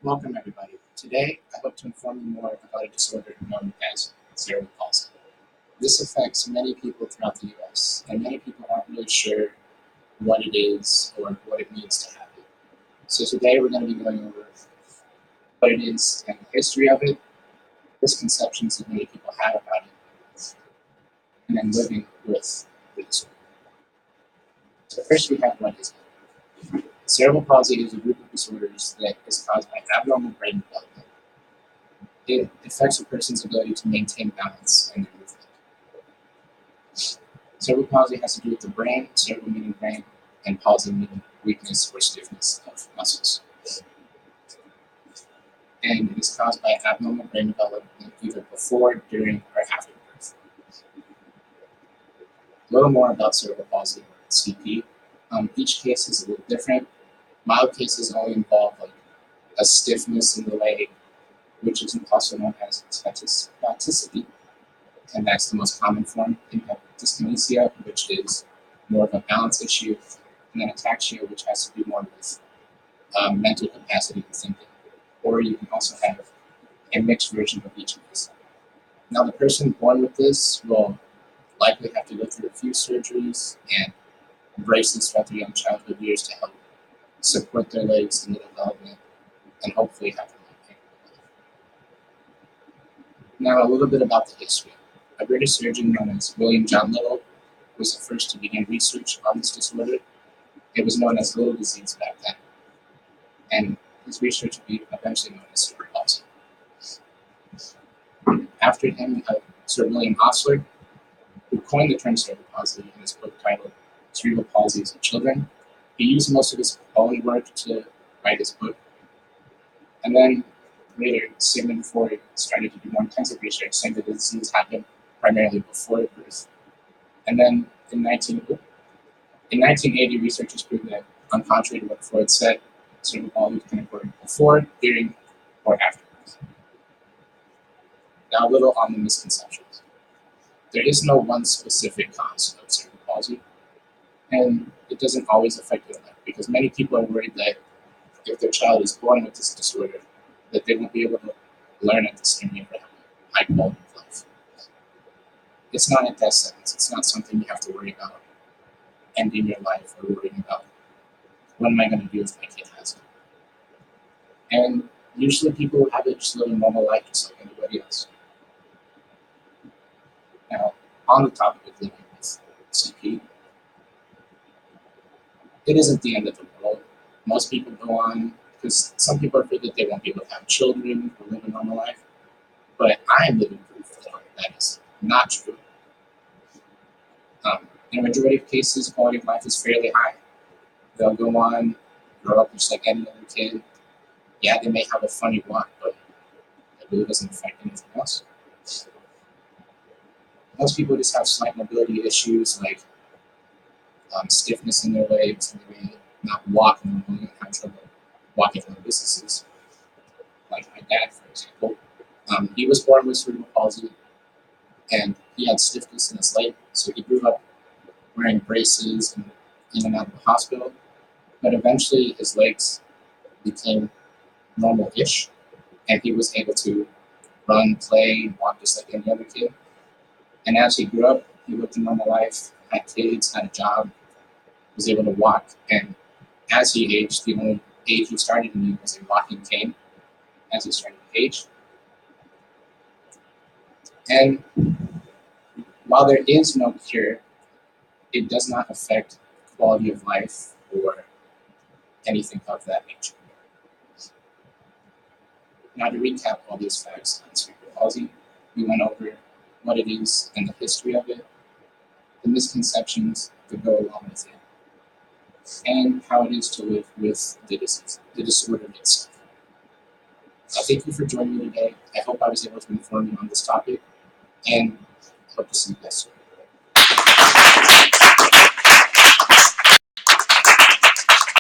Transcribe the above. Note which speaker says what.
Speaker 1: Welcome, everybody. Today, I hope to inform you more about a disorder known as cerebral palsy. This affects many people throughout the U.S., and many people aren't really sure what it is or what it means to have it. So today, we're going to be going over what it is and the history of it, misconceptions that many people have about it, and then living with the disorder. So first, we have what is it. Cerebral palsy is a group of disorders that is caused by abnormal brain development. It affects a person's ability to maintain balance in their movement. Cerebral palsy has to do with the brain, cerebral meaning brain, and palsy meaning weakness or stiffness of muscles. And it is caused by abnormal brain development either before, during, or after birth. A little more about cerebral palsy, CP. Each case is a little different. Mild cases only involve a stiffness in the leg, which is also known as spasticity, and that's the most common form. You have dyskinesia, which is more of a balance issue, and then ataxia, which has to do more with mental capacity and thinking. Or you can also have a mixed version of each of these. Now, the person born with this will likely have to go through a few surgeries and braces throughout their young childhood years to help support their legs in the development and hopefully have them maintain. Now, a little bit about the history. A British surgeon known as William John Little was the first to begin research on this disorder. It was known as Little disease back then, and his research would be eventually known as cerebral palsy. After him, Sir William Osler, who coined the term cerebral palsy in his book titled Cerebral Palsies of Children. He used most of his own work to write his book. And then later, Sigmund Freud started to do more intensive research, saying that the disease happened primarily before birth. And then in 1980, researchers proved that, on contrary to what Freud said, cerebral palsy can occur before, during, or after birth. Now, a little on the misconceptions. There is no one specific cause of cerebral palsy, and it doesn't always affect their life, because many people are worried that if their child is born with this disorder, that they won't be able to learn at the same rate or have a high quality of life. It's not a death sentence. It's not something you have to worry about ending your life or worrying about what am I going to do if my kid has it. And usually people have it just live a normal life just like anybody else. Now, on the topic of living with CP, it isn't the end of the world. Most people go on, because some people are afraid that they won't be able to have children or live a normal life. But I am living proof that is not true. In a majority of cases, quality of life is fairly high. They'll go on, grow up just like any other kid. Yeah, they may have a funny walk, but it really doesn't affect anything else. Most people just have slight mobility issues like stiffness in their legs, and they may not walk normally and have trouble walking long distances. Like my dad, for example. He was born with cerebral palsy, and he had stiffness in his leg, so he grew up wearing braces and in and out of the hospital. But eventually, his legs became normal-ish, and he was able to run, play, walk just like any other kid. And as he grew up, he lived a normal life, had kids, had a job, was able to walk. And as he aged, the only aid he started to need was a walking cane as he started to age. And while there is no cure, it does not affect quality of life or anything of that nature. Now, to recap all these facts on cerebral palsy, we went over what it is and the history of it, the misconceptions that go along with it, and how it is to live with the disorder itself. Thank you for joining me today. I hope I was able to inform you on this topic, and hope to see you guys soon.